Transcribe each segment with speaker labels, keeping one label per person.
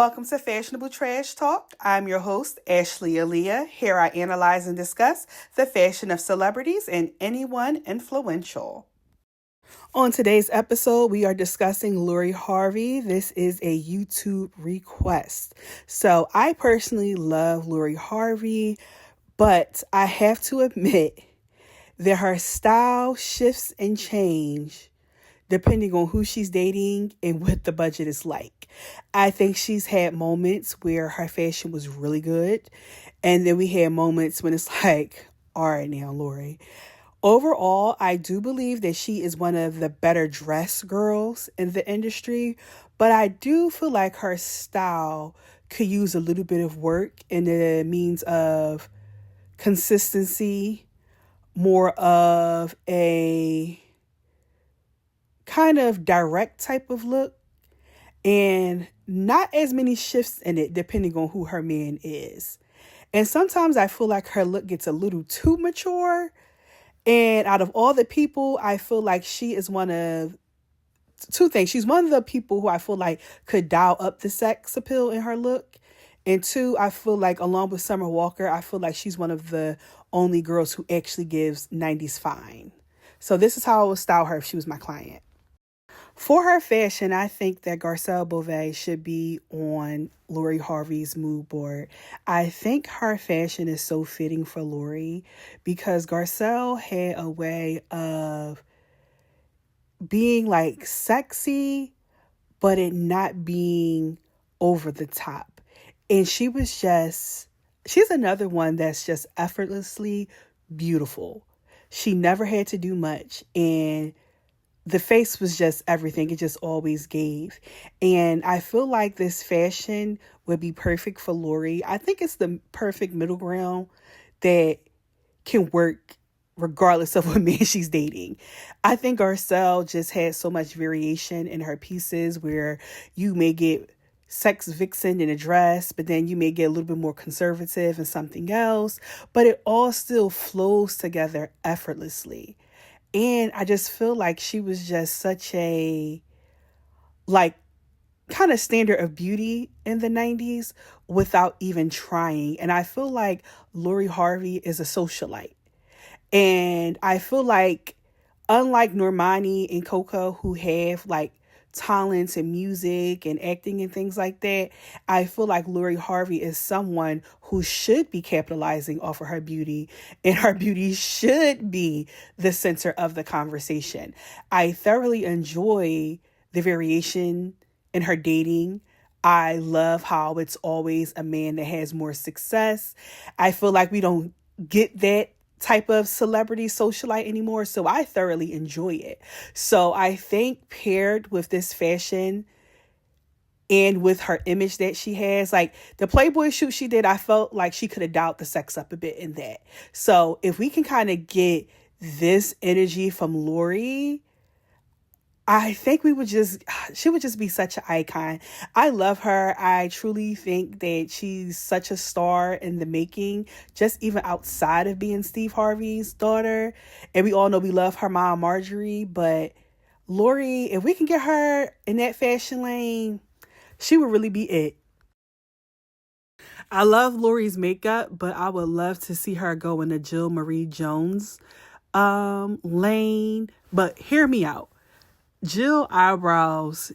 Speaker 1: Welcome to Fashionable Trash Talk. I'm your host, Ashley Aaliyah. Here I analyze and discuss the fashion of celebrities and anyone influential. On today's episode, we are discussing Lori Harvey. This is a YouTube request. So I personally love Lori Harvey, but I have to admit that her style shifts and change depending on who she's dating and what the budget is like. I think she's had moments where her fashion was really good. And then we had moments when it's like, all right now, Lori. Overall, I do believe that she is one of the better dressed girls in the industry. But I do feel like her style could use a little bit of work in the means of consistency, more of a kind of direct type of look, and not as many shifts in it depending on who her man is. And sometimes I feel like her look gets a little too mature. And out of all the people, I feel like she is one of two things. She's one of the people who I feel like could dial up the sex appeal in her look. And two, I feel like along with Summer Walker, I feel like she's one of the only girls who actually gives 90s fine. So this is how I would style her if she was my client. For her fashion, I think that Garcelle Beauvais should be on Lori Harvey's mood board. I think her fashion is so fitting for Lori because Garcelle had a way of being like sexy, but it not being over the top. And she's another one that's just effortlessly beautiful. She never had to do much, and the face was just everything. It just always gave. And I feel like this fashion would be perfect for Lori. I think it's the perfect middle ground that can work regardless of what man she's dating. I think Garcelle just has so much variation in her pieces where you may get sex vixen in a dress, but then you may get a little bit more conservative in something else, but it all still flows together effortlessly. And I just feel like she was just such a, like, kind of standard of beauty in the 90s without even trying. And I feel like Lori Harvey is a socialite. And I feel like, unlike Normani and Coco, who have, like, talents and music and acting and things like that, I feel like Lori Harvey is someone who should be capitalizing off of her beauty, and her beauty should be the center of the conversation. I thoroughly enjoy the variation in her dating. I love how it's always a man that has more success. I feel like we don't get that type of celebrity socialite anymore, so I thoroughly enjoy it. So I think paired with this fashion and with her image that she has, like the Playboy shoot she did, I felt like she could have dialed the sex up a bit in that. So if we can kind of get this energy from Lori, I think she would just be such an icon. I love her. I truly think that she's such a star in the making, just even outside of being Steve Harvey's daughter. And we all know we love her mom, Marjorie, but Lori, if we can get her in that fashion lane, she would really be it. I love Lori's makeup, but I would love to see her go in the Jill Marie Jones lane. But hear me out. Jill eyebrows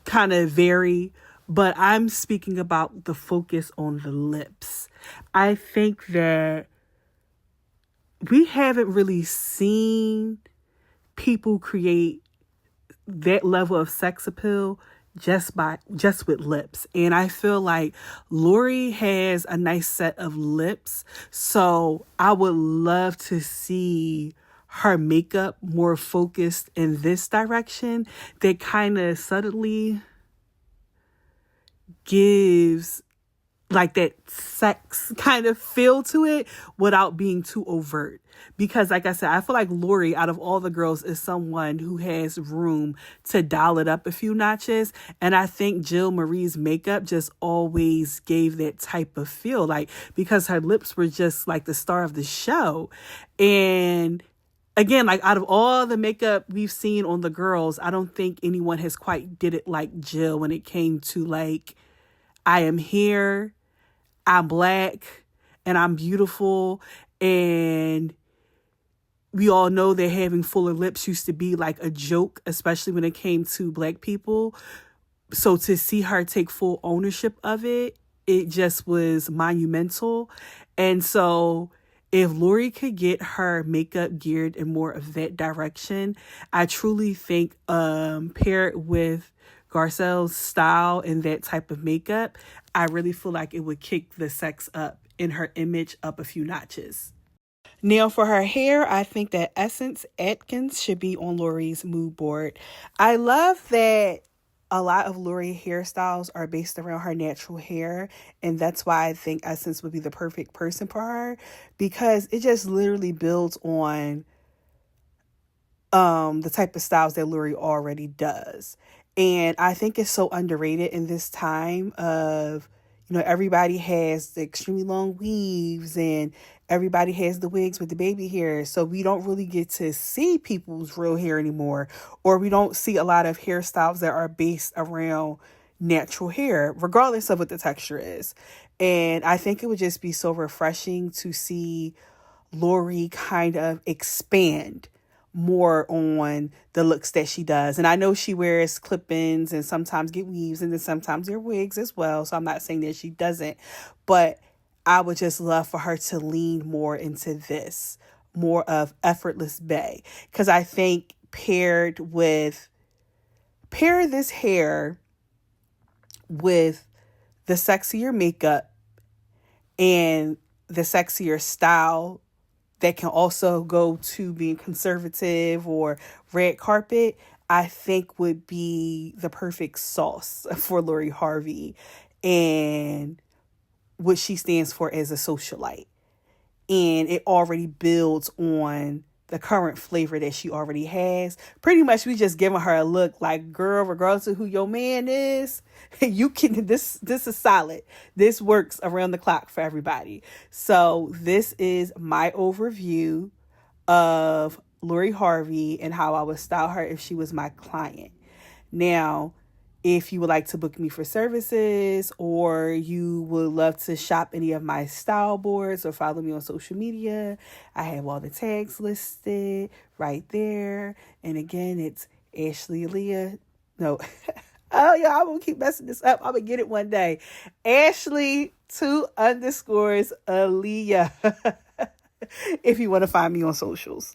Speaker 1: kind of vary, but I'm speaking about the focus on the lips. I think that we haven't really seen people create that level of sex appeal just with lips. And I feel like Lori has a nice set of lips, so I would love to see her makeup more focused in this direction that kind of subtly gives like that sex kind of feel to it without being too overt. Because like I said, I feel like Lori, out of all the girls, is someone who has room to dial it up a few notches. And I think Jill Marie's makeup just always gave that type of feel, like, because her lips were just like the star of the show. And again, like out of all the makeup we've seen on the girls, I don't think anyone has quite did it like Jill when it came to like I am here, I'm Black, and I'm beautiful. And we all know that having fuller lips used to be like a joke, especially when it came to Black people. So to see her take full ownership of it, it just was monumental. And so if Lori could get her makeup geared in more of that direction, I truly think paired with Garcelle's style and that type of makeup, I really feel like it would kick the sex up in her image up a few notches. Now for her hair, I think that Essence Atkins should be on Lori's mood board. I love that a lot of Lori hairstyles are based around her natural hair, and that's why I think Essence would be the perfect person for her, because it just literally builds on the type of styles that Lori already does. And I think it's so underrated in this time of, everybody has the extremely long weaves and everybody has the wigs with the baby hair. So we don't really get to see people's real hair anymore, or we don't see a lot of hairstyles that are based around natural hair, regardless of what the texture is. And I think it would just be so refreshing to see Lori kind of expand more on the looks that she does. And I know she wears clip-ins and sometimes get weaves and then sometimes their wigs as well. So I'm not saying that she doesn't, but I would just love for her to lean more into this, more of effortless bae. Because I think pair this hair with the sexier makeup and the sexier style that can also go to being conservative or red carpet, I think would be the perfect sauce for Lori Harvey and what she stands for as a socialite. And it already builds on the current flavor that she already has. Pretty much we just giving her a look like, girl, regardless of who your man is, you can, this is solid. This works around the clock for everybody. So this is my overview of Lori Harvey and how I would style her if she was my client. Now, if you would like to book me for services, or you would love to shop any of my style boards or follow me on social media, I have all the tags listed right there. And again, it's Ashley Aaliyah. No. Oh, yeah, I'm going to keep messing this up. I'm going to get it one day. Ashley 2_Aaliyah. If you want to find me on socials.